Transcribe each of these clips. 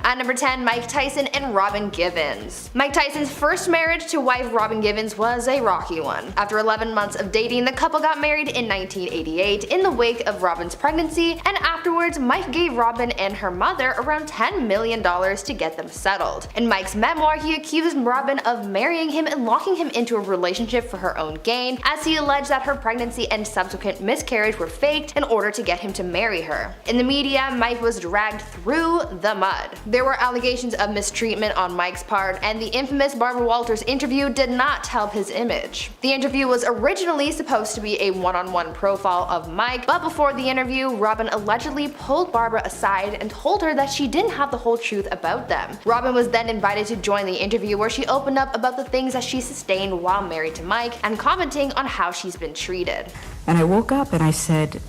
At number 10, Mike Tyson and Robin Givens. Mike Tyson's first marriage to wife Robin Givens was a rocky one. After 11 months of dating, the couple got married in 1988 in the wake of Robin's pregnancy, and afterwards Mike gave Robin and her mother around $10 million to get them settled. In Mike's memoir, he accused Robin of marrying him and locking him into a relationship for her own gain, as he alleged that her pregnancy and subsequent miscarriage were faked in order to get him to marry her. In the media, Mike was dragged through the mud. There were allegations of mistreatment on Mike's part, and the infamous Barbara Walters interview did not help his image. The interview was originally supposed to be a one-on-one profile of Mike, but before the interview, Robin allegedly pulled Barbara aside and told her that she didn't have the whole truth about them. Robin was then invited to join the interview, where she opened up about the things that she sustained while married to Mike and commenting on how she's been treated. And I woke up and I said,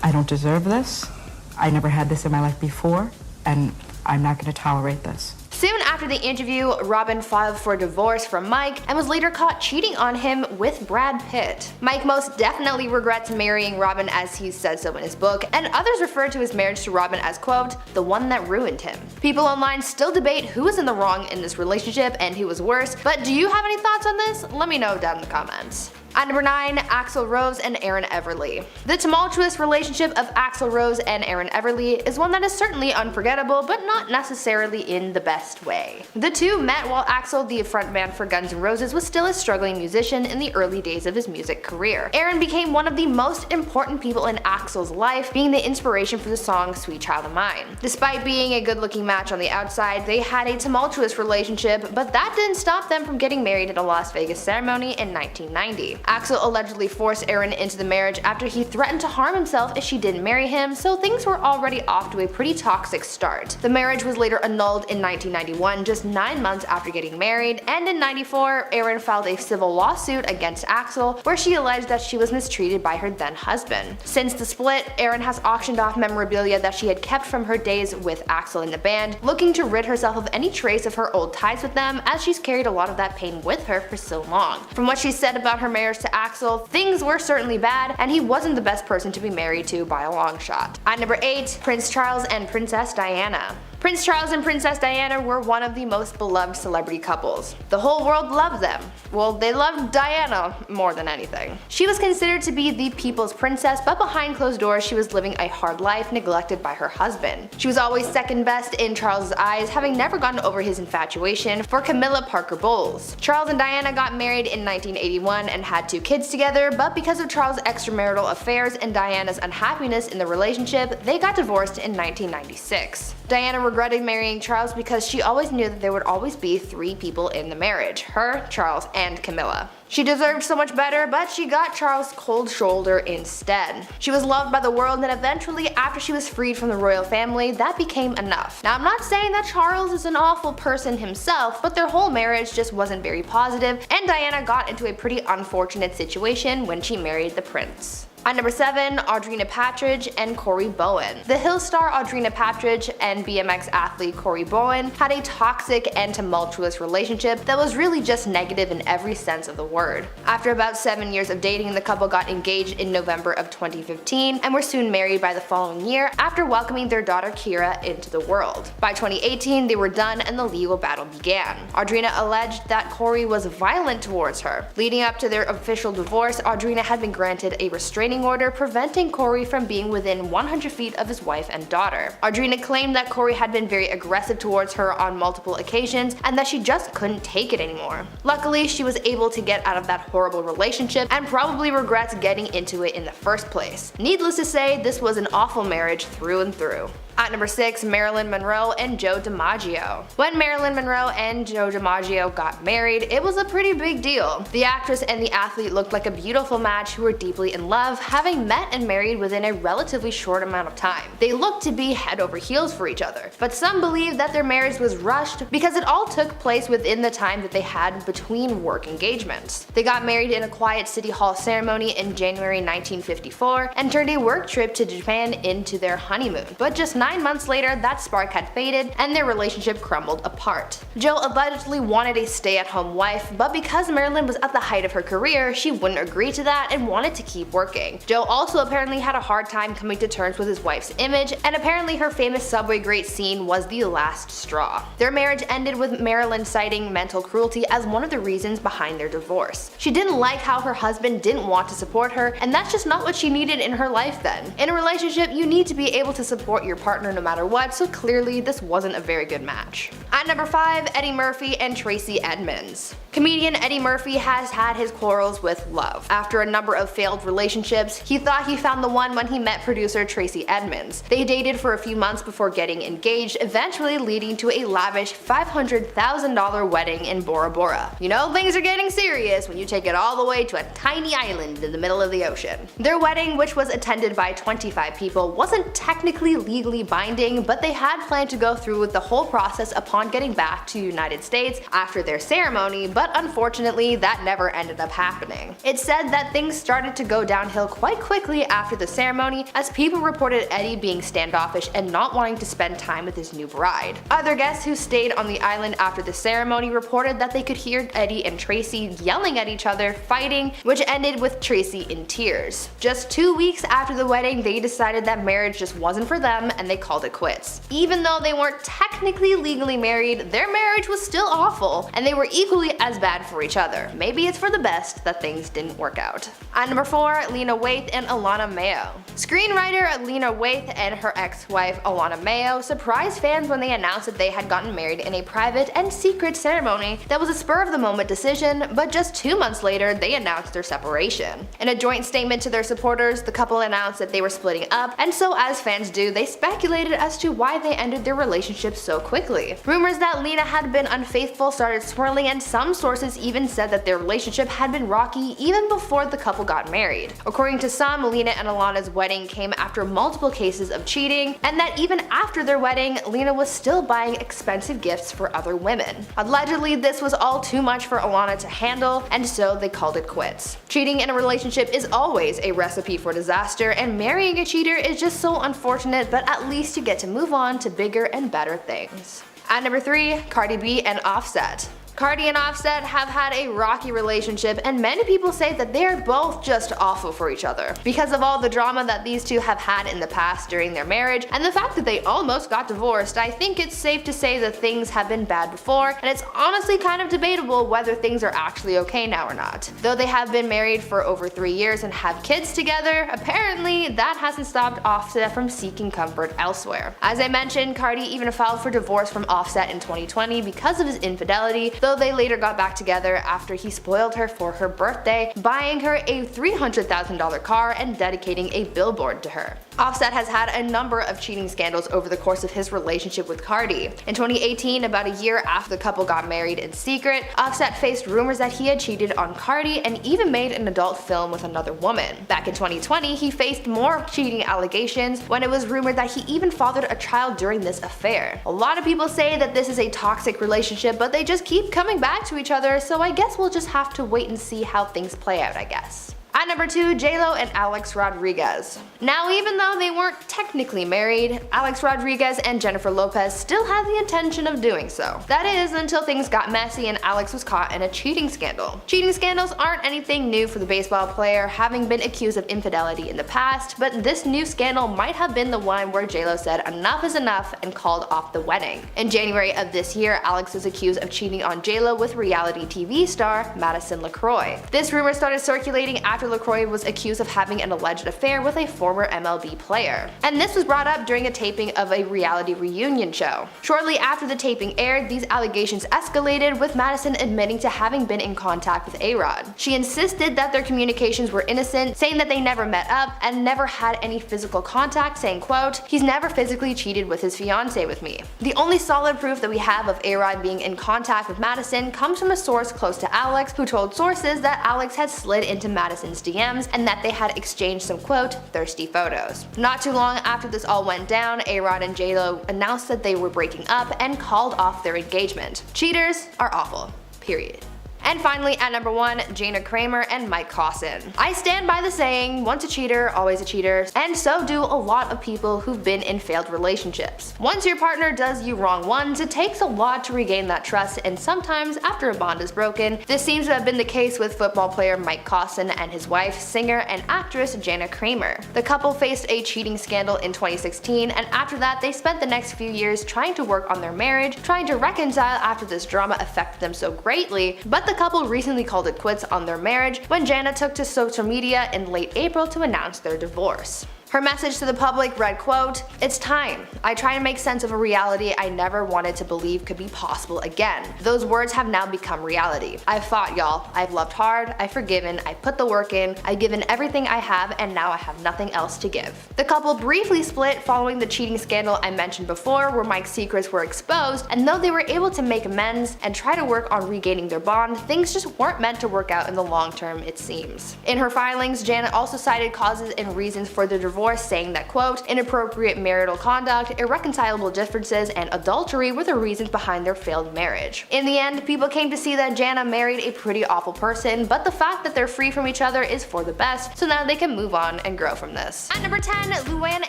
I don't deserve this. I never had this in my life before, and I'm not going to tolerate this. Soon after the interview, Robin filed for divorce from Mike and was later caught cheating on him with Brad Pitt. Mike most definitely regrets marrying Robin, as he said so in his book, and others refer to his marriage to Robin as, quote, the one that ruined him. People online still debate who was in the wrong in this relationship and who was worse, but do you have any thoughts on this? Let me know down in the comments. At number 9, Axl Rose and Erin Everly. The tumultuous relationship of Axl Rose and Erin Everly is one that is certainly unforgettable, but not necessarily in the best way. The two met while Axl, the frontman for Guns N' Roses, was still a struggling musician in the early days of his music career. Erin became one of the most important people in Axl's life, being the inspiration for the song Sweet Child of Mine. Despite being a good-looking match on the outside, they had a tumultuous relationship, but that didn't stop them from getting married at a Las Vegas ceremony in 1990. Axl allegedly forced Erin into the marriage after he threatened to harm himself if she didn't marry him, so things were already off to a pretty toxic start. The marriage was later annulled in 1991, just 9 months after getting married, and in 94, Erin filed a civil lawsuit against Axl, where she alleged that she was mistreated by her then husband. Since the split, Erin has auctioned off memorabilia that she had kept from her days with Axl in the band, looking to rid herself of any trace of her old ties with them, as she's carried a lot of that pain with her for so long. From what she said about her marriage to Axl, things were certainly bad, and he wasn't the best person to be married to by a long shot. At number 8, Prince Charles and Princess Diana. Prince Charles and Princess Diana were one of the most beloved celebrity couples. The whole world loved them. Well, they loved Diana more than anything. She was considered to be the people's princess, but behind closed doors she was living a hard life, neglected by her husband. She was always second best in Charles' eyes, having never gotten over his infatuation for Camilla Parker Bowles. Charles and Diana got married in 1981 and had 2 kids together, but because of Charles' extramarital affairs and Diana's unhappiness in the relationship, they got divorced in 1996. Diana regretted marrying Charles because she always knew that there would always be 3 people in the marriage: her, Charles, and Camilla. She deserved so much better, but she got Charles' cold shoulder instead. She was loved by the world, and eventually, after she was freed from the royal family, that became enough. Now, I'm not saying that Charles is an awful person himself, but their whole marriage just wasn't very positive, and Diana got into a pretty unfortunate situation when she married the prince. At number 7, Audrina Patridge and Corey Bowen. The Hill star Audrina Patridge and BMX athlete Corey Bowen had a toxic and tumultuous relationship that was really just negative in every sense of the word. After about 7 years of dating, the couple got engaged in November of 2015 and were soon married by the following year after welcoming their daughter Kira into the world. By 2018, they were done and the legal battle began. Audrina alleged that Corey was violent towards her. Leading up to their official divorce, Audrina had been granted a restraining order preventing Corey from being within 100 feet of his wife and daughter. Audrina claimed that Corey had been very aggressive towards her on multiple occasions and that she just couldn't take it anymore. Luckily, she was able to get out of that horrible relationship and probably regrets getting into it in the first place. Needless to say, this was an awful marriage through and through. At number 6, Marilyn Monroe and Joe DiMaggio. When Marilyn Monroe and Joe DiMaggio got married, it was a pretty big deal. The actress and the athlete looked like a beautiful match who were deeply in love, having met and married within a relatively short amount of time. They looked to be head over heels for each other, but some believe that their marriage was rushed because it all took place within the time that they had between work engagements. They got married in a quiet city hall ceremony in January 1954 and turned a work trip to Japan into their honeymoon, but just 9 months later that spark had faded and their relationship crumbled apart. Joe allegedly wanted a stay-at-home wife, but because Marilyn was at the height of her career, she wouldn't agree to that and wanted to keep working. Joe also apparently had a hard time coming to terms with his wife's image, and apparently her famous subway grate scene was the last straw. Their marriage ended with Marilyn citing mental cruelty as one of the reasons behind their divorce. She didn't like how her husband didn't want to support her, and that's just not what she needed in her life then. In a relationship, you need to be able to support your partner no matter what, so clearly this wasn't a very good match. At number 5, Eddie Murphy and Tracy Edmonds. Comedian Eddie Murphy has had his quarrels with love. After a number of failed relationships, he thought he found the one when he met producer Tracy Edmonds. They dated for a few months before getting engaged, eventually leading to a lavish $500,000 wedding in Bora Bora. You know, things are getting serious when you take it all the way to a tiny island in the middle of the ocean. Their wedding, which was attended by 25 people, wasn't technically legally binding, but they had planned to go through with the whole process upon getting back to the United States after their ceremony, but unfortunately that never ended up happening. It's said that things started to go downhill quite quickly after the ceremony, as people reported Eddie being standoffish and not wanting to spend time with his new bride. Other guests who stayed on the island after the ceremony reported that they could hear Eddie and Tracy yelling at each other, fighting, which ended with Tracy in tears. Just 2 weeks after the wedding, they decided that marriage just wasn't for them and they called it quits. Even though they weren't technically legally married, their marriage was still awful, and they were equally as bad for each other. Maybe it's for the best that things didn't work out. At number 4, Lena Waithe and Alana Mayo. Screenwriter Lena Waithe and her ex-wife Alana Mayo surprised fans when they announced that they had gotten married in a private and secret ceremony that was a spur-of-the-moment decision, but just 2 months later they announced their separation. In a joint statement to their supporters, the couple announced that they were splitting up, and so as fans do, they speculated as to why they ended their relationship so quickly. Rumors that Lena had been unfaithful started swirling, and some sources even said that their relationship had been rocky even before the couple got married. According to some, Lena and Alana's wedding came after multiple cases of cheating, and that even after their wedding, Lena was still buying expensive gifts for other women. Allegedly, this was all too much for Alana to handle, and so they called it quits. Cheating in a relationship is always a recipe for disaster, and marrying a cheater is just so unfortunate, but at least you get to move on to bigger and better things. At number 3, Cardi B and Offset. Cardi and Offset have had a rocky relationship, and many people say that they are both just awful for each other. Because of all the drama that these two have had in the past during their marriage, and the fact that they almost got divorced, I think it's safe to say that things have been bad before, and it's honestly kind of debatable whether things are actually okay now or not. Though they have been married for over 3 years and have kids together, apparently that hasn't stopped Offset from seeking comfort elsewhere. As I mentioned, Cardi even filed for divorce from Offset in 2020 because of his infidelity, though they later got back together after he spoiled her for her birthday, buying her a $300,000 car and dedicating a billboard to her. Offset has had a number of cheating scandals over the course of his relationship with Cardi. In 2018, about a year after the couple got married in secret, Offset faced rumors that he had cheated on Cardi and even made an adult film with another woman. Back in 2020, he faced more cheating allegations when it was rumored that he even fathered a child during this affair. A lot of people say that this is a toxic relationship, but they just keep coming back to each other, so I guess we'll just have to wait and see how things play out, I guess. At number 2, JLo and Alex Rodriguez. Now, even though they weren't technically married, Alex Rodriguez and Jennifer Lopez still had the intention of doing so. That is, until things got messy and Alex was caught in a cheating scandal. Cheating scandals aren't anything new for the baseball player, having been accused of infidelity in the past, but this new scandal might have been the one where JLo said enough is enough and called off the wedding. In January of this year, Alex was accused of cheating on JLo with reality TV star Madison LaCroix. This rumor started circulating after LaCroix was accused of having an alleged affair with a former MLB player. And this was brought up during a taping of a reality reunion show. Shortly after the taping aired, these allegations escalated, with Madison admitting to having been in contact with A-Rod. She insisted that their communications were innocent, saying that they never met up and never had any physical contact, saying, quote, "He's never physically cheated with his fiancée with me." The only solid proof that we have of A-Rod being in contact with Madison comes from a source close to Alex, who told sources that Alex had slid into Madison's DMs and that they had exchanged some, quote, thirsty photos. Not too long after this all went down, A-Rod and JLo announced that they were breaking up and called off their engagement. Cheaters are awful. Period. And finally, at number 1, Jana Kramer and Mike Caussin. I stand by the saying, once a cheater, always a cheater, and so do a lot of people who've been in failed relationships. Once your partner does you wrong once, it takes a lot to regain that trust, and sometimes after a bond is broken. This seems to have been the case with football player Mike Caussin and his wife, singer and actress Jana Kramer. The couple faced a cheating scandal in 2016, and after that they spent the next few years trying to work on their marriage, trying to reconcile after this drama affected them so greatly, but the couple recently called it quits on their marriage when Jana took to social media in late April to announce their divorce. Her message to the public read, quote, "It's time. I try and make sense of a reality I never wanted to believe could be possible again. Those words have now become reality. I've fought, y'all. I've loved hard. I've forgiven. I've put the work in. I've given everything I have, and now I have nothing else to give." The couple briefly split following the cheating scandal I mentioned before, where Mike's secrets were exposed, and though they were able to make amends and try to work on regaining their bond, things just weren't meant to work out in the long term, it seems. In her filings, Jana also cited causes and reasons for the divorce, saying that, quote, "Inappropriate marital conduct, irreconcilable differences, and adultery were the reasons behind their failed marriage." In the end, people came to see that Jana married a pretty awful person, but the fact that they're free from each other is for the best, so now they can move on and grow from this. At number 10, Luann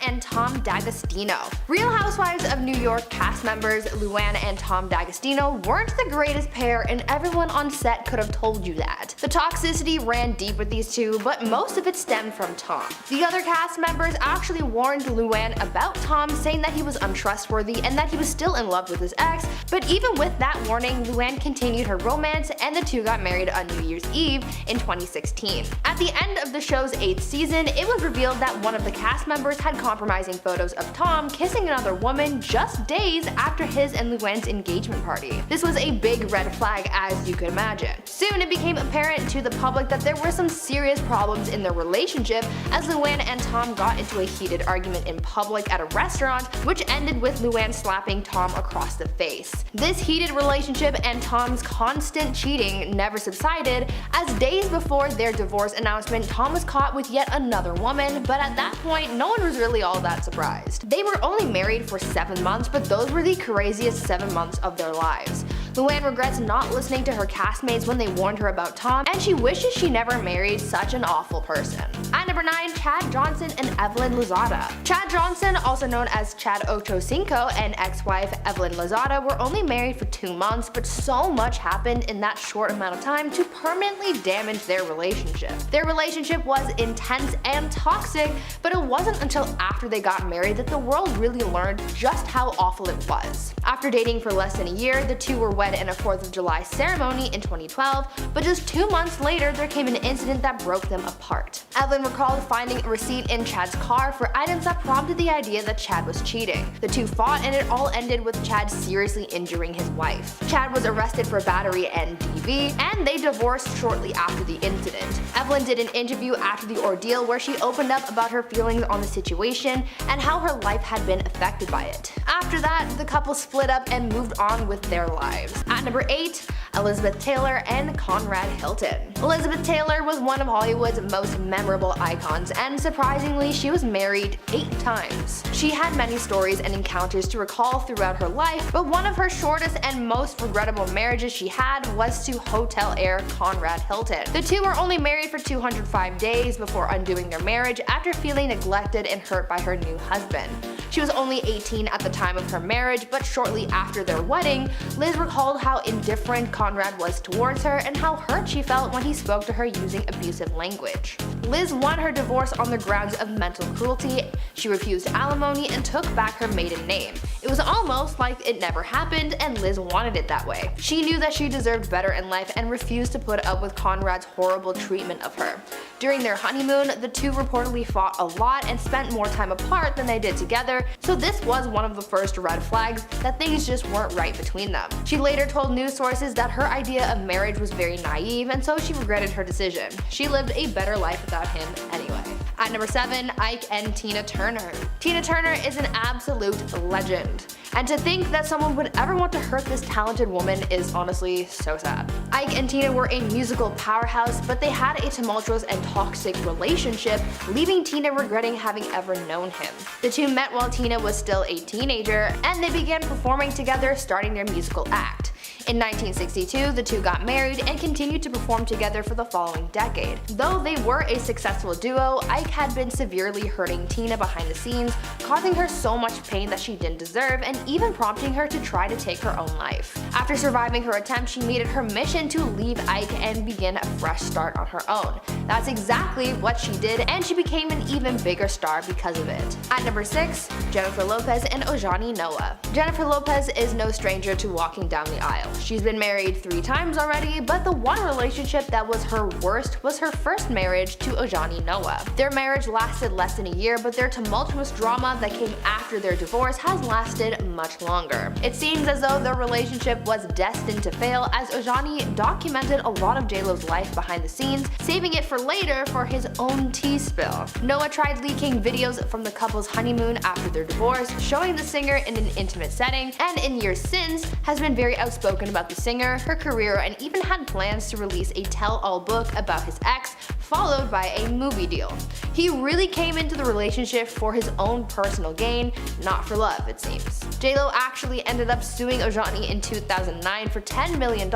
and Tom D'Agostino. Real Housewives of New York cast members Luann and Tom D'Agostino weren't the greatest pair, and everyone on set could have told you that. The toxicity ran deep with these two, but most of it stemmed from Tom. The other cast members actually warned Luann about Tom, saying that he was untrustworthy and that he was still in love with his ex, but even with that warning, Luann continued her romance and the two got married on New Year's Eve in 2016. At the end of the show's 8th season, it was revealed that one of the cast members had compromising photos of Tom kissing another woman just days after his and Luann's engagement party. This was a big red flag, as you could imagine. Soon it became apparent to the public that there were some serious problems in their relationship, as Luann and Tom got into a heated argument in public at a restaurant, which ended with Luann slapping Tom across the face. This heated relationship and Tom's constant cheating never subsided, as days before their divorce announcement, Tom was caught with yet another woman, but at that point, no one was really all that surprised. They were only married for 7 months, but those were the craziest 7 months of their lives. Luann regrets not listening to her castmates when they warned her about Tom, and she wishes she never married such an awful person. At number 9, Chad Johnson and Evelyn Lozada. Chad Johnson, also known as Chad Ochocinco, and ex-wife Evelyn Lozada were only married for 2 months, but so much happened in that short amount of time to permanently damage their relationship. Their relationship was intense and toxic, but it wasn't until after they got married that the world really learned just how awful it was. After dating for less than a year, the two were wed in a 4th of July ceremony in 2012, but just 2 months later there came an incident that broke them apart. Evelyn recalled finding a receipt in Chad's car for items that prompted the idea that Chad was cheating. The two fought, and it all ended with Chad seriously injuring his wife. Chad was arrested for battery and DV, and they divorced shortly after the incident. Evelyn did an interview after the ordeal where she opened up about her feelings on the situation and how her life had been affected by it. After that, the couple split up and moved on with their lives. At number 8, Elizabeth Taylor and Conrad Hilton. Elizabeth Taylor was one of Hollywood's most memorable icons, and surprisingly, she was married 8 times. She had many stories and encounters to recall throughout her life, but one of her shortest and most regrettable marriages she had was to hotel heir Conrad Hilton. The two were only married for 205 days before undoing their marriage after feeling neglected and hurt by her new husband. She was only 18 at the time of her marriage, but shortly after their wedding, Liz recalled how indifferent Conrad was towards her and how hurt she felt when he spoke to her using abusive language. Liz won her divorce on the grounds of mental cruelty. She refused alimony and took back her maiden name. It was almost like it never happened, and Liz wanted it that way. She knew that she deserved better in life and refused to put up with Conrad's horrible treatment of her. During their honeymoon, the two reportedly fought a lot and spent more time apart than they did together, so this was one of the first red flags that things just weren't right between them. She later told news sources that her idea of marriage was very naive, and so she regretted her decision. She lived a better life without him anyway. At number 7, Ike and Tina Turner. Tina Turner is an absolute legend. And to think that someone would ever want to hurt this talented woman is honestly so sad. Ike and Tina were a musical powerhouse, but they had a tumultuous and toxic relationship, leaving Tina regretting having ever known him. The two met while Tina was still a teenager, and they began performing together, starting their musical act. In 1962, the two got married and continued to perform together for the following decade. Though they were a successful duo, Ike had been severely hurting Tina behind the scenes, causing her so much pain that she didn't deserve and even prompting her to try to take her own life. After surviving her attempt, she made it her mission to leave Ike and begin a fresh start on her own. That's exactly what she did, and she became an even bigger star because of it. At number 6, Jennifer Lopez and Ojani Noa. Jennifer Lopez is no stranger to walking down the aisle. She's been married 3 times already, but the one relationship that was her worst was her first marriage to Ojani Noa. Their marriage lasted less than a year, but their tumultuous drama that came after their divorce has lasted much longer. It seems as though their relationship was destined to fail, as Ojani documented a lot of JLo's life behind the scenes, saving it for later for his own tea spill. Noah tried leaking videos from the couple's honeymoon after their divorce, showing the singer in an intimate setting, and in years since has been very outspoken about the singer, her career, and even had plans to release a tell-all book about his ex, followed by a movie deal. He really came into the relationship for his own personal gain, not for love, it seems. JLo actually ended up suing Ojani in 2009 for $10 million,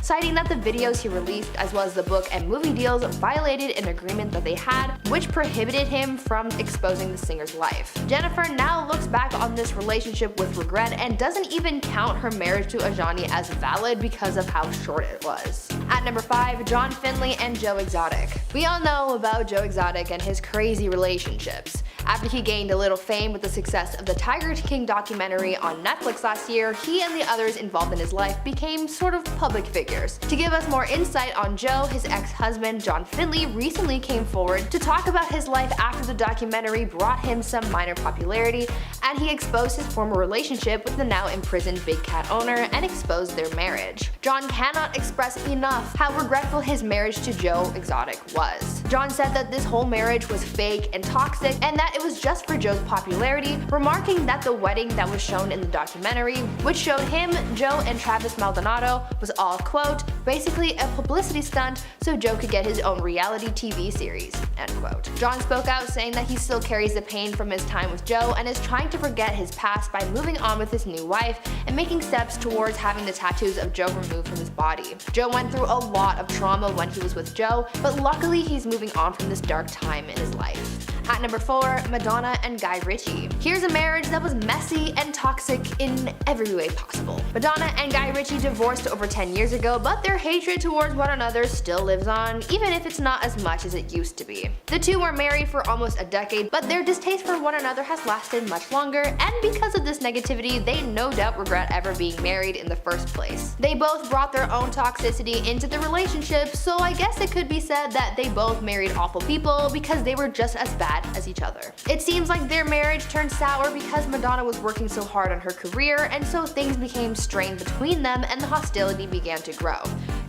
citing that the videos he released as well as the book and movie deals violated an agreement that they had, which prohibited him from exposing the singer's life. Jennifer now looks back on this relationship with regret and doesn't even count her marriage to Ojani as valid because of how short it was. At number 5, John Finlay and Joe Exotic. We all know about Joe Exotic and his crazy relationships. After he gained a little fame with the success of the Tiger King documentary on Netflix last year, he and the others involved in his life became sort of public figures. To give us more insight on Joe, his ex-husband John Finlay recently came forward to talk about his life after the documentary brought him some minor popularity, and he exposed his former relationship with the now imprisoned Big Cat owner and exposed their marriage. John cannot express enough how regretful his marriage to Joe Exotic was. John said that this whole marriage was fake and toxic, and that it was just for Joe's popularity, remarking that the wedding that was shown in the documentary, which showed him, Joe, and Travis Maldonado, was all, quote, basically a publicity stunt so Joe could get his own reality TV series, end quote. John spoke out saying that he still carries the pain from his time with Joe and is trying to forget his past by moving on with his new wife and making steps towards having the tattoos of Joe removed from his body. Joe went through a lot of trauma when he was with Joe, but luckily he's moving on from this dark time in his life. At number 4, Madonna and Guy Ritchie. Here's a marriage that was messy and toxic in every way possible. Madonna and Guy Ritchie divorced over 10 years ago, but their hatred towards one another still lives on, even if it's not as much as it used to be. The two were married for almost a decade, but their distaste for one another has lasted much longer, and because of this negativity, they no doubt regret ever being married in the first place. They both brought their own toxicity into the relationship, so I guess it could be said that they both married awful people because they were just as bad as each other. It seems like their marriage turned sour because Madonna was working so hard on her career, and so things became strained between them and the hostility began to grow.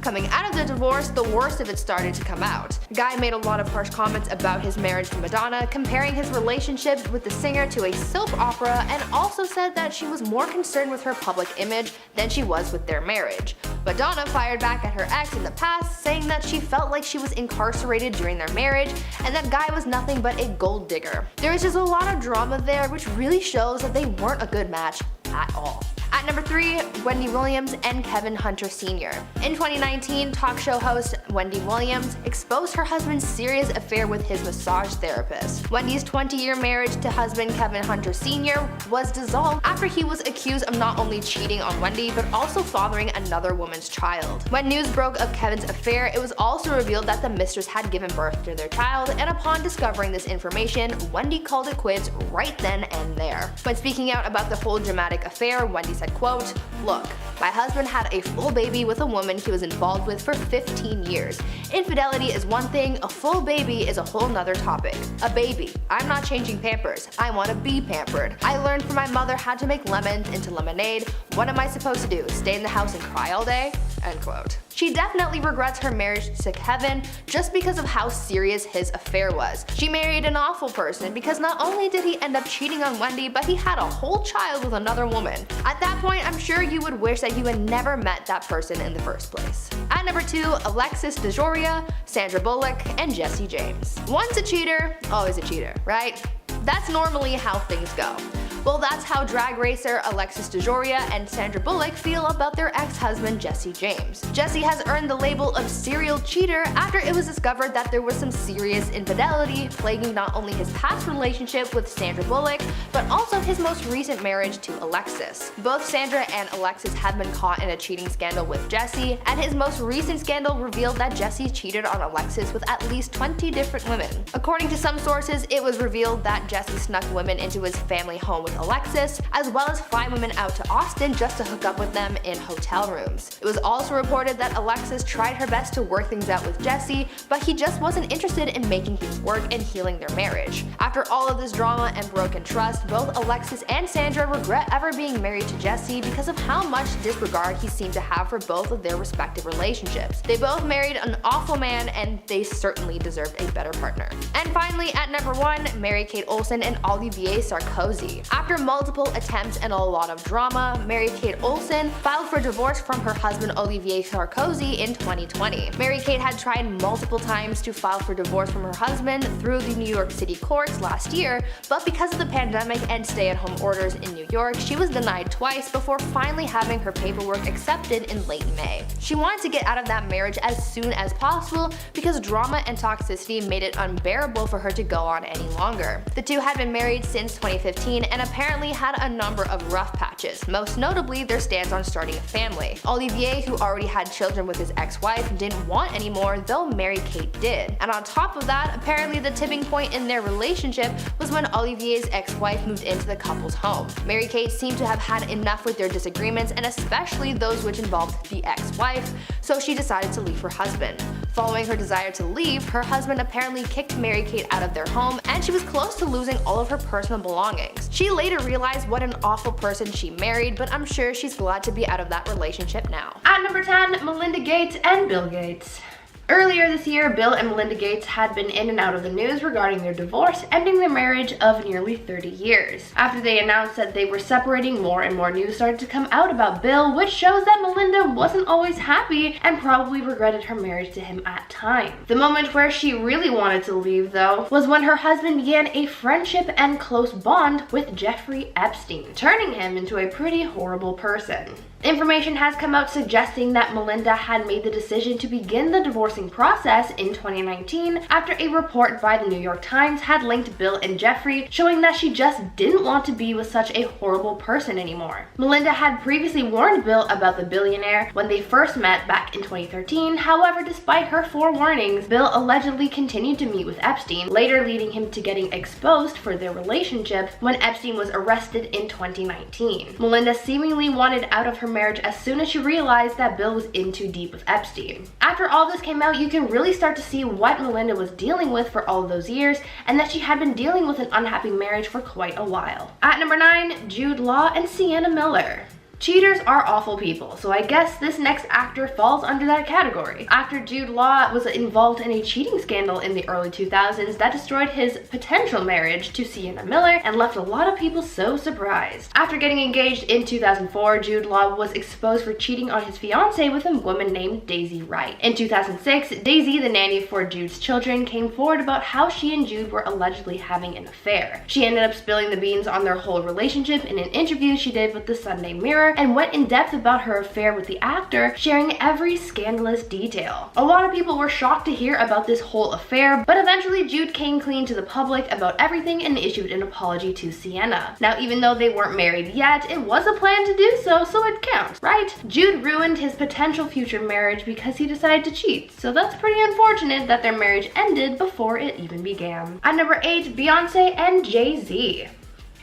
Coming out of the divorce, the worst of it started to come out. Guy made a lot of harsh comments about his marriage to Madonna, comparing his relationship with the singer to a soap opera, and also said that she was more concerned with her public image than she was with their marriage. Madonna fired back at her ex in the past, saying that she felt like she was incarcerated during their marriage and that Guy was nothing but a gold digger. There was just a lot of drama there, which really shows that they weren't a good match at all. At number 3, Wendy Williams and Kevin Hunter Sr. In 2019, talk show host Wendy Williams exposed her husband's serious affair with his massage therapist. Wendy's 20-year marriage to husband Kevin Hunter Sr. was dissolved after he was accused of not only cheating on Wendy, but also fathering another woman's child. When news broke of Kevin's affair, it was also revealed that the mistress had given birth to their child, and upon discovering this information, Wendy called it quits right then and there. When speaking out about the whole dramatic affair, Wendy said, quote, "Look, My husband had a full baby with a woman he was involved with for 15 years. Infidelity is one thing, a full baby is a whole nother topic. A baby. I'm not changing Pampers. I want to be pampered. I learned from my mother how to make lemons into lemonade. What am I supposed to do? Stay in the house and cry all day? End quote. She definitely regrets her marriage to Kevin just because of how serious his affair was. She married an awful person because not only did he end up cheating on Wendy, but he had a whole child with another woman. At that point, I'm sure you would wish that you had never met that person in the first place. At number 2, Alexis DeJoria, Sandra Bullock, and Jesse James. Once a cheater, always a cheater, right? That's normally how things go. Well, that's how drag racer Alexis DeJoria and Sandra Bullock feel about their ex-husband Jesse James. Jesse has earned the label of serial cheater after it was discovered that there was some serious infidelity plaguing not only his past relationship with Sandra Bullock, but also his most recent marriage to Alexis. Both Sandra and Alexis have been caught in a cheating scandal with Jesse, and his most recent scandal revealed that Jesse cheated on Alexis with at least 20 different women. According to some sources, it was revealed that Jesse snuck women into his family home with Alexis, as well as fly women out to Austin just to hook up with them in hotel rooms. It was also reported that Alexis tried her best to work things out with Jesse, but he just wasn't interested in making things work and healing their marriage. After all of this drama and broken trust, both Alexis and Sandra regret ever being married to Jesse because of how much disregard he seemed to have for both of their respective relationships. They both married an awful man, and they certainly deserved a better partner. And finally, at number 1, Mary-Kate Olsen and Olivier Sarkozy. After multiple attempts and a lot of drama, Mary-Kate Olsen filed for divorce from her husband Olivier Sarkozy in 2020. Mary-Kate had tried multiple times to file for divorce from her husband through the New York City courts last year, but because of the pandemic and stay-at-home orders in New York, she was denied twice before finally having her paperwork accepted in late May. She wanted to get out of that marriage as soon as possible because drama and toxicity made it unbearable for her to go on any longer. The two had been married since 2015 and apparently had a number of rough patches, most notably their stance on starting a family. Olivier, who already had children with his ex-wife, didn't want any more, though Mary-Kate did. And on top of that, apparently the tipping point in their relationship was when Olivier's ex-wife moved into the couple's home. Mary-Kate seemed to have had enough with their disagreements, and especially those which involved the ex-wife, so she decided to leave her husband. Following her desire to leave, her husband apparently kicked Mary-Kate out of their home, and she was close to losing all of her personal belongings. She later realized what an awful person she married, but I'm sure she's glad to be out of that relationship now. At number 10, Melinda Gates and Bill Gates. Earlier this year, Bill and Melinda Gates had been in and out of the news regarding their divorce, ending their marriage of nearly 30 years. After they announced that they were separating, more and more news started to come out about Bill, which shows that Melinda wasn't always happy and probably regretted her marriage to him at times. The moment where she really wanted to leave, though, was when her husband began a friendship and close bond with Jeffrey Epstein, turning him into a pretty horrible person. Information has come out suggesting that Melinda had made the decision to begin the divorcing process in 2019 after a report by the New York Times had linked Bill and Jeffrey, showing that she just didn't want to be with such a horrible person anymore. Melinda had previously warned Bill about the billionaire when they first met back in 2013, however, despite her forewarnings, Bill allegedly continued to meet with Epstein, later leading him to getting exposed for their relationship when Epstein was arrested in 2019. Melinda seemingly wanted out of her marriage as soon as she realized that Bill was in too deep with Epstein. After all this came out, you can really start to see what Melinda was dealing with for all those years, and that she had been dealing with an unhappy marriage for quite a while. At number 9, Jude Law and Sienna Miller. Cheaters are awful people, so I guess this next actor falls under that category. Actor Jude Law was involved in a cheating scandal in the early 2000s that destroyed his potential marriage to Sienna Miller and left a lot of people so surprised. After getting engaged in 2004, Jude Law was exposed for cheating on his fiancée with a woman named Daisy Wright. In 2006, Daisy, the nanny for Jude's children, came forward about how she and Jude were allegedly having an affair. She ended up spilling the beans on their whole relationship in an interview she did with the Sunday Mirror, and went in depth about her affair with the actor, sharing every scandalous detail. A lot of people were shocked to hear about this whole affair, but eventually Jude came clean to the public about everything and issued an apology to Sienna. Now, even though they weren't married yet, it was a plan to do so, so it counts, right? Jude ruined his potential future marriage because he decided to cheat, so that's pretty unfortunate that their marriage ended before it even began. At number 8, Beyoncé and Jay-Z.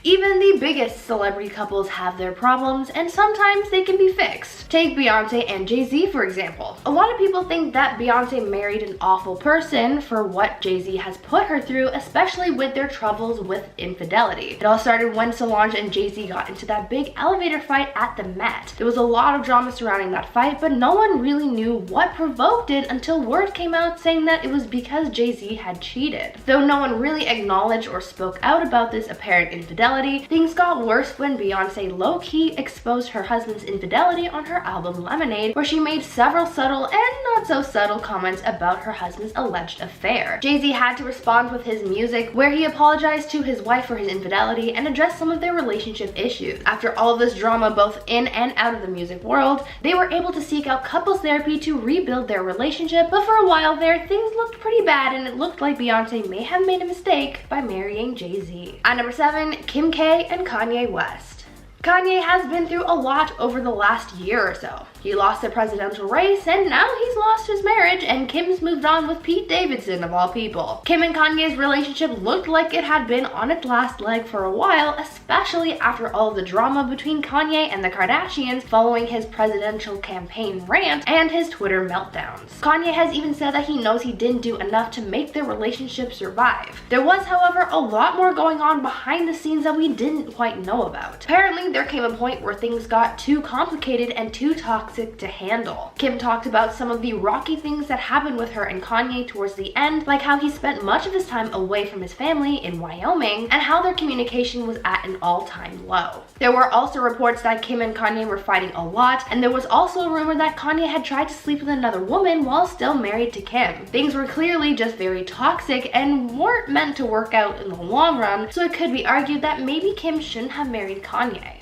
Even the biggest celebrity couples have their problems, and sometimes they can be fixed. Take Beyoncé and Jay-Z for example. A lot of people think that Beyoncé married an awful person for what Jay-Z has put her through, especially with their troubles with infidelity. It all started when Solange and Jay-Z got into that big elevator fight at the Met. There was a lot of drama surrounding that fight, but no one really knew what provoked it until word came out saying that it was because Jay-Z had cheated. Though no one really acknowledged or spoke out about this apparent infidelity, things got worse when Beyoncé low-key exposed her husband's infidelity on her album Lemonade, where she made several subtle and not so subtle comments about her husband's alleged affair. Jay-Z had to respond with his music, where he apologized to his wife for his infidelity and addressed some of their relationship issues. After all of this drama both in and out of the music world, they were able to seek out couples therapy to rebuild their relationship, but for a while there, things looked pretty bad and it looked like Beyoncé may have made a mistake by marrying Jay-Z. At number 7, Kim K and Kanye West. Kanye has been through a lot over the last year or so. He lost the presidential race, and now he's lost his marriage, and Kim's moved on with Pete Davidson of all people. Kim and Kanye's relationship looked like it had been on its last leg for a while, especially after all the drama between Kanye and the Kardashians following his presidential campaign rant and his Twitter meltdowns. Kanye has even said that he knows he didn't do enough to make their relationship survive. There was, however, a lot more going on behind the scenes that we didn't quite know about. Apparently, there came a point where things got too complicated and too toxic to handle. Kim talked about some of the rocky things that happened with her and Kanye towards the end, like how he spent much of his time away from his family in Wyoming and how their communication was at an all-time low. There were also reports that Kim and Kanye were fighting a lot, and there was also a rumor that Kanye had tried to sleep with another woman while still married to Kim. Things were clearly just very toxic and weren't meant to work out in the long run, so it could be argued that maybe Kim shouldn't have married Kanye.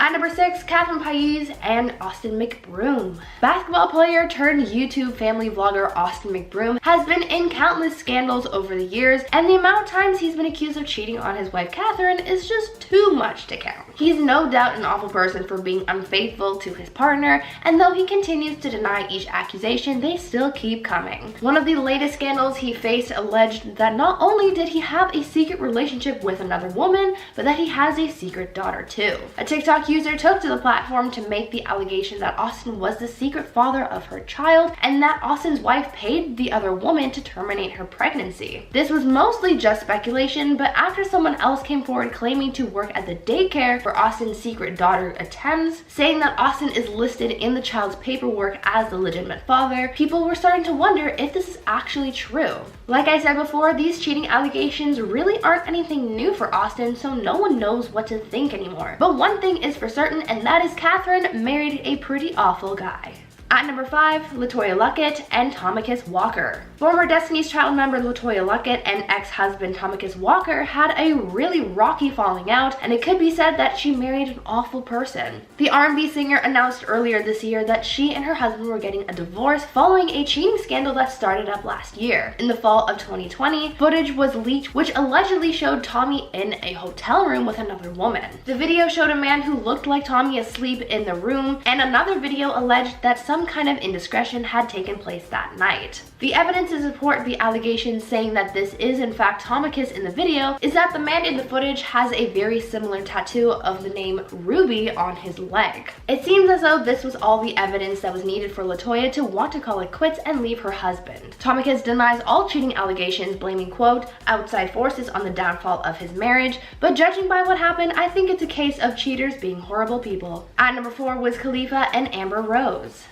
At number 6, Catherine Pais and Austin McBroom. Basketball player turned YouTube family vlogger Austin McBroom has been in countless scandals over the years, and the amount of times he's been accused of cheating on his wife Catherine is just too much to count. He's no doubt an awful person for being unfaithful to his partner, and though he continues to deny each accusation, they still keep coming. One of the latest scandals he faced alleged that not only did he have a secret relationship with another woman, but that he has a secret daughter too. A TikTok user took to the platform to make the allegation that Austin was the secret father of her child and that Austin's wife paid the other woman to terminate her pregnancy. This was mostly just speculation, but after someone else came forward claiming to work at the daycare where Austin's secret daughter attends, saying that Austin is listed in the child's paperwork as the legitimate father, people were starting to wonder if this is actually true. Like I said before, these cheating allegations really aren't anything new for Austin, so no one knows what to think anymore. But one thing is for certain, and that is Catherine married a pretty awful guy. At number 5, LaToya Luckett and Tamikis Walker. Former Destiny's Child member LaToya Luckett and ex-husband Tamikis Walker had a really rocky falling out, and it could be said that she married an awful person. The R&B singer announced earlier this year that she and her husband were getting a divorce following a cheating scandal that started up last year. In the fall of 2020, footage was leaked which allegedly showed Tommy in a hotel room with another woman. The video showed a man who looked like Tommy asleep in the room, and another video alleged that some kind of indiscretion had taken place that night. The evidence to support the allegations saying that this is in fact Tamikis in the video is that the man in the footage has a very similar tattoo of the name Ruby on his leg. It seems as though this was all the evidence that was needed for LaToya to want to call it quits and leave her husband. Tamikis denies all cheating allegations, blaming, quote, outside forces on the downfall of his marriage, but judging by what happened, I think it's a case of cheaters being horrible people. At number 4 was Khalifa and Amber Rose.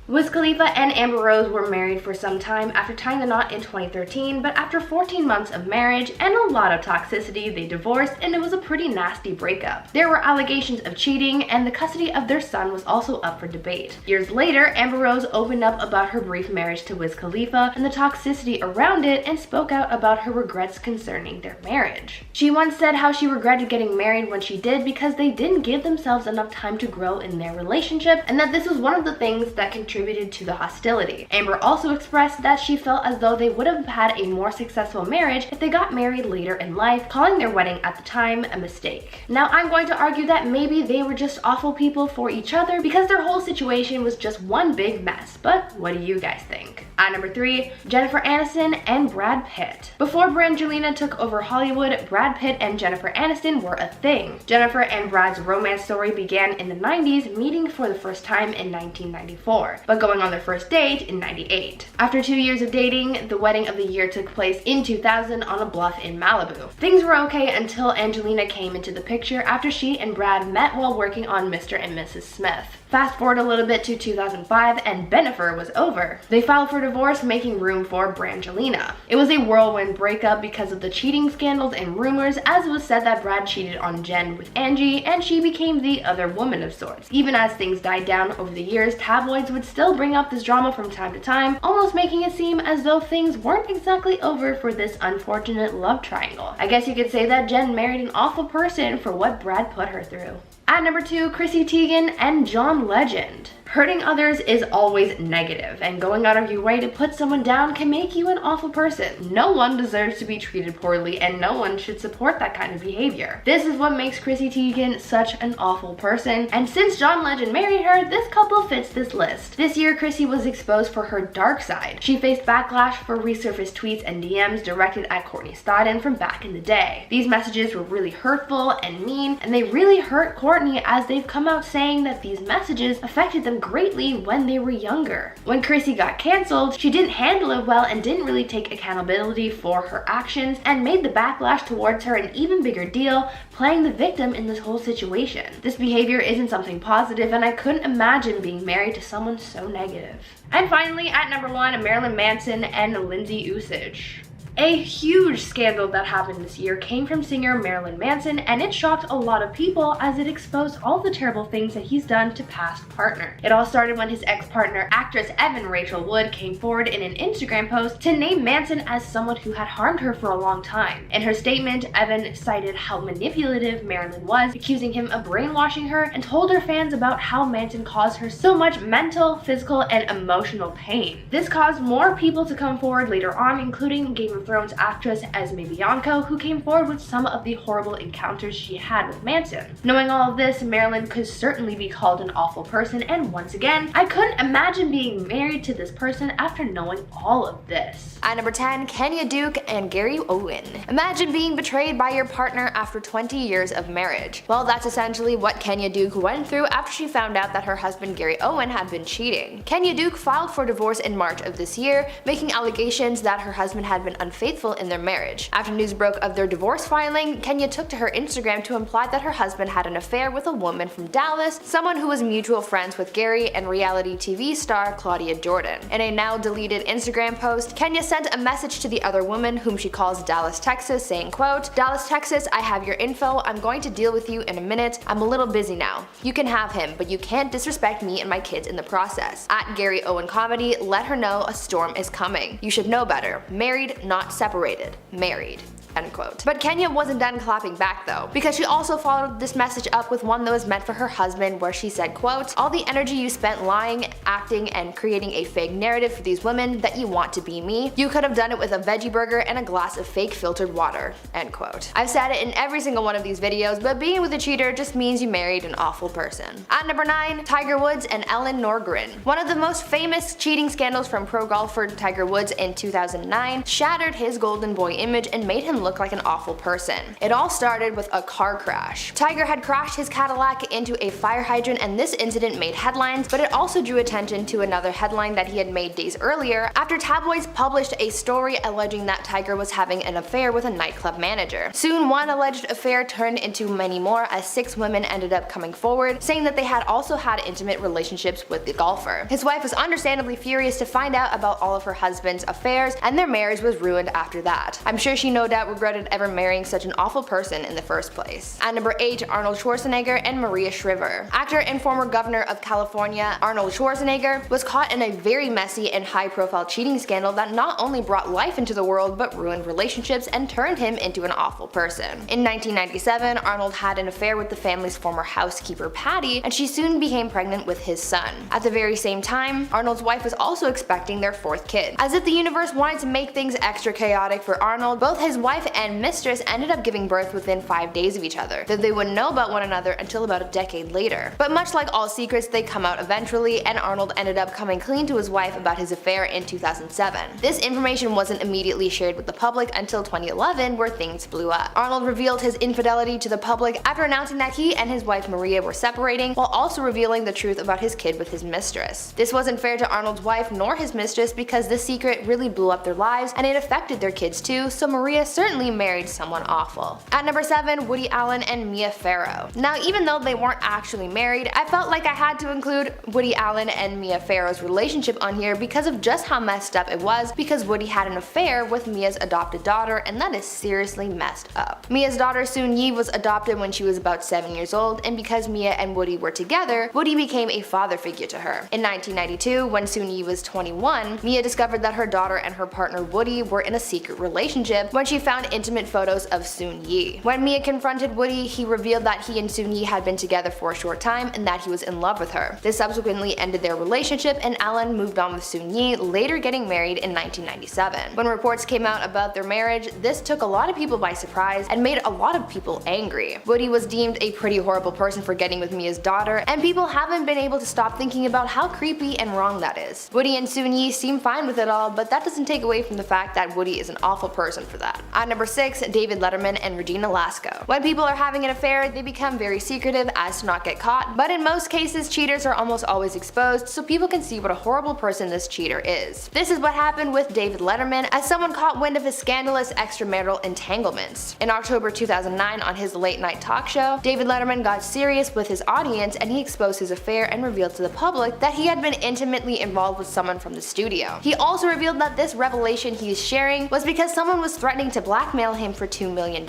Wiz Khalifa and Amber Rose were married for some time after tying the knot in 2013, but after 14 months of marriage and a lot of toxicity, they divorced, and it was a pretty nasty breakup. There were allegations of cheating, and the custody of their son was also up for debate. Years later, Amber Rose opened up about her brief marriage to Wiz Khalifa and the toxicity around it, and spoke out about her regrets concerning their marriage. She once said how she regretted getting married when she did because they didn't give themselves enough time to grow in their relationship, and that this was one of the things that contributed contributed to the hostility. Amber also expressed that she felt as though they would have had a more successful marriage if they got married later in life, calling their wedding at the time a mistake. Now, I'm going to argue that maybe they were just awful people for each other because their whole situation was just one big mess, but what do you guys think? At number 3, Jennifer Aniston and Brad Pitt. Before Brangelina took over Hollywood, Brad Pitt and Jennifer Aniston were a thing. Jennifer and Brad's romance story began in the 90s, meeting for the first time in 1994, but going on their first date in 98. After 2 years of dating, the wedding of the year took place in 2000 on a bluff in Malibu. Things were okay until Angelina came into the picture after she and Brad met while working on Mr. and Mrs. Smith. Fast forward a little bit to 2005 and Bennifer was over. They filed for divorce, making room for Brangelina. It was a whirlwind breakup because of the cheating scandals and rumors, as it was said that Brad cheated on Jen with Angie and she became the other woman of sorts. Even as things died down over the years, tabloids would still bring up this drama from time to time, almost making it seem as though things weren't exactly over for this unfortunate love triangle. I guess you could say that Jen married an awful person for what Brad put her through. At number 2, Chrissy Teigen and John Legend. Hurting others is always negative, and going out of your way to put someone down can make you an awful person. No one deserves to be treated poorly, and no one should support that kind of behavior. This is what makes Chrissy Teigen such an awful person, and since John Legend married her, this couple fits this list. This year, Chrissy was exposed for her dark side. She faced backlash for resurfaced tweets and DMs directed at Courtney Stodden from back in the day. These messages were really hurtful and mean, and they really hurt Courtney, as they've come out saying that these messages affected them greatly when they were younger. When Chrissy got canceled, she didn't handle it well and didn't really take accountability for her actions and made the backlash towards her an even bigger deal, playing the victim in this whole situation. This behavior isn't something positive, and I couldn't imagine being married to someone so negative. And finally, at number 1, Marilyn Manson and Lindsay Usage. A huge scandal that happened this year came from singer Marilyn Manson, and it shocked a lot of people as it exposed all the terrible things that he's done to past partners. It all started when his ex-partner, actress Evan Rachel Wood, came forward in an Instagram post to name Manson as someone who had harmed her for a long time. In her statement, Evan cited how manipulative Marilyn was, accusing him of brainwashing her, and told her fans about how Manson caused her so much mental, physical, and emotional pain. This caused more people to come forward later on, including Game of Thrones actress Esme Bianco, who came forward with some of the horrible encounters she had with Manson. Knowing all of this, Marilyn could certainly be called an awful person, and once again, I couldn't imagine being married to this person after knowing all of this. At number 10, Kenya Duke and Gary Owen. Imagine being betrayed by your partner after 20 years of marriage. Well, that's essentially what Kenya Duke went through after she found out that her husband Gary Owen had been cheating. Kenya Duke filed for divorce in March of this year, making allegations that her husband had been unfaithful in their marriage. After news broke of their divorce filing, Kenya took to her Instagram to imply that her husband had an affair with a woman from Dallas, someone who was mutual friends with Gary and reality TV star Claudia Jordan. In a now deleted Instagram post, Kenya sent a message to the other woman, whom she calls Dallas, Texas, saying, quote, "Dallas, Texas, I have your info. I'm going to deal with you in a minute. I'm a little busy now. You can have him, but you can't disrespect me and my kids in the process. At Gary Owen Comedy, let her know a storm is coming. You should know better. Married, not separated. Married." End quote. But Kenya wasn't done clapping back though, because she also followed this message up with one that was meant for her husband, where she said, quote, "All the energy you spent lying, acting, and creating a fake narrative for these women that you want to be me, you could have done it with a veggie burger and a glass of fake filtered water." End quote. I've said it in every single one of these videos, but being with a cheater just means you married an awful person. At number 9, Tiger Woods and Ellen Norgren. One of the most famous cheating scandals from pro golfer Tiger Woods in 2009 shattered his golden boy image and made him look like an awful person. It all started with a car crash. Tiger had crashed his Cadillac into a fire hydrant, and this incident made headlines, but it also drew attention to another headline that he had made days earlier after tabloids published a story alleging that Tiger was having an affair with a nightclub manager. Soon, one alleged affair turned into many more, as 6 women ended up coming forward, saying that they had also had intimate relationships with the golfer. His wife was understandably furious to find out about all of her husband's affairs, and their marriage was ruined after that. I'm sure she no doubt regretted ever marrying such an awful person in the first place. At number 8, Arnold Schwarzenegger and Maria Shriver. Actor and former governor of California, Arnold Schwarzenegger, was caught in a very messy and high-profile cheating scandal that not only brought life into the world but ruined relationships and turned him into an awful person. In 1997, Arnold had an affair with the family's former housekeeper Patty, and she soon became pregnant with his son. At the very same time, Arnold's wife was also expecting their 4th kid. As if the universe wanted to make things extra chaotic for Arnold, both his wife and mistress ended up giving birth within 5 days of each other, though they wouldn't know about one another until about a decade later. But much like all secrets, they come out eventually, and Arnold ended up coming clean to his wife about his affair in 2007. This information wasn't immediately shared with the public until 2011, where things blew up. Arnold revealed his infidelity to the public after announcing that he and his wife Maria were separating, while also revealing the truth about his kid with his mistress. This wasn't fair to Arnold's wife nor his mistress because this secret really blew up their lives and it affected their kids too, so Maria certainly married someone awful. At number 7, Woody Allen and Mia Farrow. Now, even though they weren't actually married, I felt like I had to include Woody Allen and Mia Farrow's relationship on here because of just how messed up it was, because Woody had an affair with Mia's adopted daughter, and that is seriously messed up. Mia's daughter Soon Yi was adopted when she was about 7 years old, and because Mia and Woody were together, Woody became a father figure to her. In 1992, when Soon Yi was 21, Mia discovered that her daughter and her partner Woody were in a secret relationship when she found intimate photos of Soon Yi. When Mia confronted Woody, he revealed that he and Soon Yi had been together for a short time and that he was in love with her. This subsequently ended their relationship, and Allen moved on with Soon Yi, later getting married in 1997. When reports came out about their marriage, this took a lot of people by surprise and made a lot of people angry. Woody was deemed a pretty horrible person for getting with Mia's daughter, and people haven't been able to stop thinking about how creepy and wrong that is. Woody and Soon Yi seem fine with it all, but that doesn't take away from the fact that Woody is an awful person for that. At number 6, David Letterman and Regina Lasko. When people are having an affair, they become very secretive as to not get caught, but in most cases, cheaters are almost always exposed so people can see what a horrible person this cheater is. This is what happened with David Letterman, as someone caught wind of his scandalous extramarital entanglements. In October 2009, on his late night talk show, David Letterman got serious with his audience and he exposed his affair and revealed to the public that he had been intimately involved with someone from the studio. He also revealed that this revelation he is sharing was because someone was threatening to blackmail him for $2 million.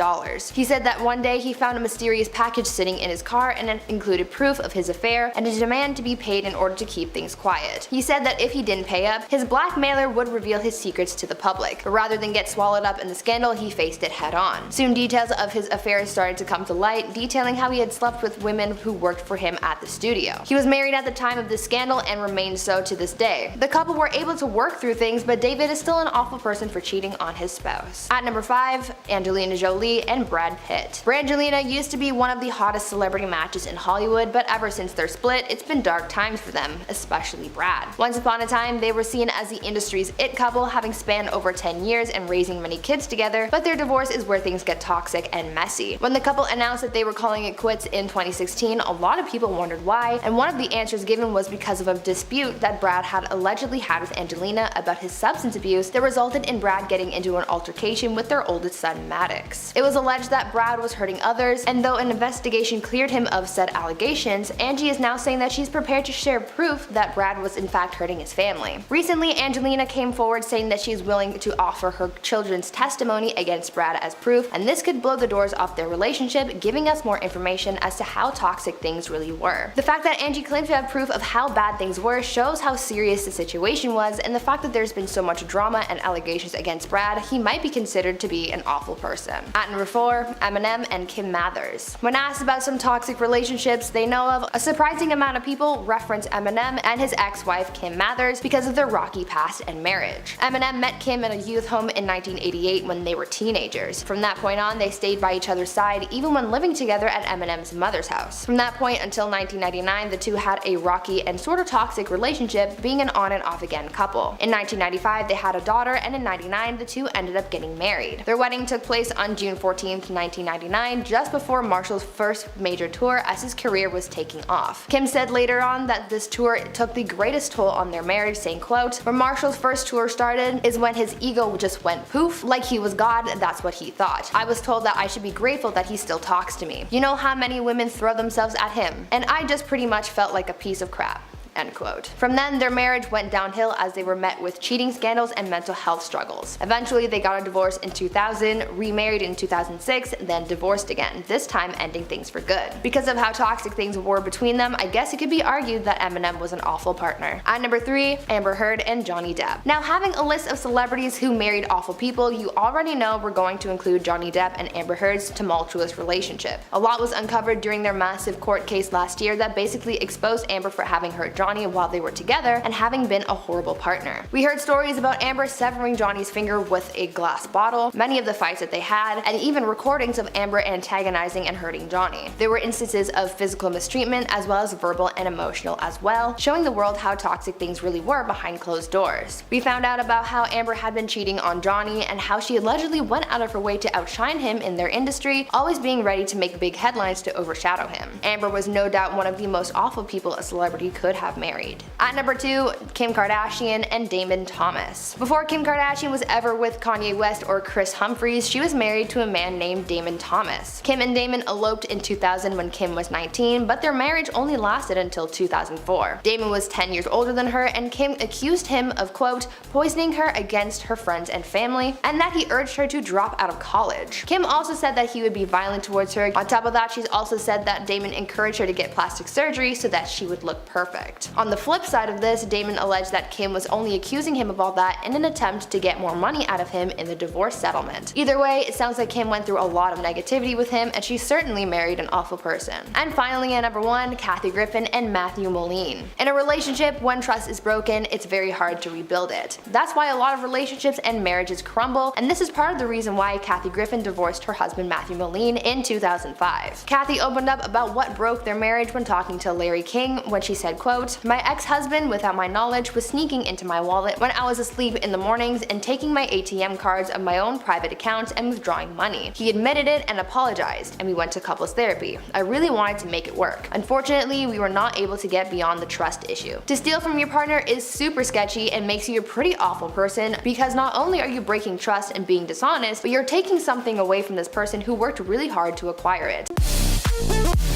He said that one day he found a mysterious package sitting in his car and it included proof of his affair and a demand to be paid in order to keep things quiet. He said that if he didn't pay up, his blackmailer would reveal his secrets to the public, but rather than get swallowed up in the scandal, he faced it head on. Soon details of his affair started to come to light, detailing how he had slept with women who worked for him at the studio. He was married at the time of this scandal and remains so to this day. The couple were able to work through things, but David is still an awful person for cheating on his spouse. At number 5, Angelina Jolie and Brad Pitt. Brangelina used to be one of the hottest celebrity matches in Hollywood, but ever since their split, it's been dark times for them, especially Brad. Once upon a time, they were seen as the industry's it couple, having spanned over 10 years and raising many kids together, but their divorce is where things get toxic and messy. When the couple announced that they were calling it quits in 2016, a lot of people wondered why, and one of the answers given was because of a dispute that Brad had allegedly had with Angelina about his substance abuse that resulted in Brad getting into an altercation with their oldest son Maddox. It was alleged that Brad was hurting others, and though an investigation cleared him of said allegations, Angie is now saying that she's prepared to share proof that Brad was in fact hurting his family. Recently, Angelina came forward saying that she's willing to offer her children's testimony against Brad as proof, and this could blow the doors off their relationship, giving us more information as to how toxic things really were. The fact that Angie claims to have proof of how bad things were shows how serious the situation was, and the fact that there's been so much drama and allegations against Brad, he might be considered to be an awful person. At number 4, Eminem and Kim Mathers. When asked about some toxic relationships they know of, a surprising amount of people reference Eminem and his ex-wife Kim Mathers because of their rocky past and marriage. Eminem met Kim in a youth home in 1988 when they were teenagers. From that point on, they stayed by each other's side even when living together at Eminem's mother's house. From that point until 1999, the two had a rocky and sort of toxic relationship, being an on and off again couple. In 1995, they had a daughter, and in 1999, the two ended up getting married. Their wedding took place on June 14th, 1999, just before Marshall's first major tour as his career was taking off. Kim said later on that this tour took the greatest toll on their marriage, saying, quote, "When Marshall's first tour started is when his ego just went poof, like he was God, that's what he thought. I was told that I should be grateful that he still talks to me. You know how many women throw themselves at him, and I just pretty much felt like a piece of crap." end quote. From then, their marriage went downhill as they were met with cheating scandals and mental health struggles. Eventually, they got a divorce in 2000, remarried in 2006, then divorced again, this time ending things for good. Because of how toxic things were between them, I guess it could be argued that Eminem was an awful partner. At number 3, Amber Heard and Johnny Depp. Now, having a list of celebrities who married awful people, you already know we're going to include Johnny Depp and Amber Heard's tumultuous relationship. A lot was uncovered during their massive court case last year that basically exposed Amber for having hurt Johnny while they were together and having been a horrible partner. We heard stories about Amber severing Johnny's finger with a glass bottle, many of the fights that they had, and even recordings of Amber antagonizing and hurting Johnny. There were instances of physical mistreatment as well as verbal and emotional as well, showing the world how toxic things really were behind closed doors. We found out about how Amber had been cheating on Johnny and how she allegedly went out of her way to outshine him in their industry, always being ready to make big headlines to overshadow him. Amber was no doubt one of the most awful people a celebrity could have married. At number 2, Kim Kardashian and Damon Thomas. Before Kim Kardashian was ever with Kanye West or Chris Humphries, she was married to a man named Damon Thomas. Kim and Damon eloped in 2000 when Kim was 19, but their marriage only lasted until 2004. Damon was 10 years older than her, and Kim accused him of, quote, poisoning her against her friends and family, and that he urged her to drop out of college. Kim also said that he would be violent towards her. On top of that, she's also said that Damon encouraged her to get plastic surgery so that she would look perfect. On the flip side of this, Damon alleged that Kim was only accusing him of all that in an attempt to get more money out of him in the divorce settlement. Either way, it sounds like Kim went through a lot of negativity with him, and she certainly married an awful person. And finally, at number 1, Kathy Griffin and Matthew Modine. In a relationship, when trust is broken, it's very hard to rebuild it. That's why a lot of relationships and marriages crumble, and this is part of the reason why Kathy Griffin divorced her husband Matthew Modine in 2005. Kathy opened up about what broke their marriage when talking to Larry King when she said, quote, my ex-husband, without my knowledge, was sneaking into my wallet when I was asleep in the mornings and taking my ATM cards of my own private accounts and withdrawing money. He admitted it and apologized, and we went to couples therapy. I really wanted to make it work. Unfortunately, we were not able to get beyond the trust issue. To steal from your partner is super sketchy and makes you a pretty awful person, because not only are you breaking trust and being dishonest, but you're taking something away from this person who worked really hard to acquire it.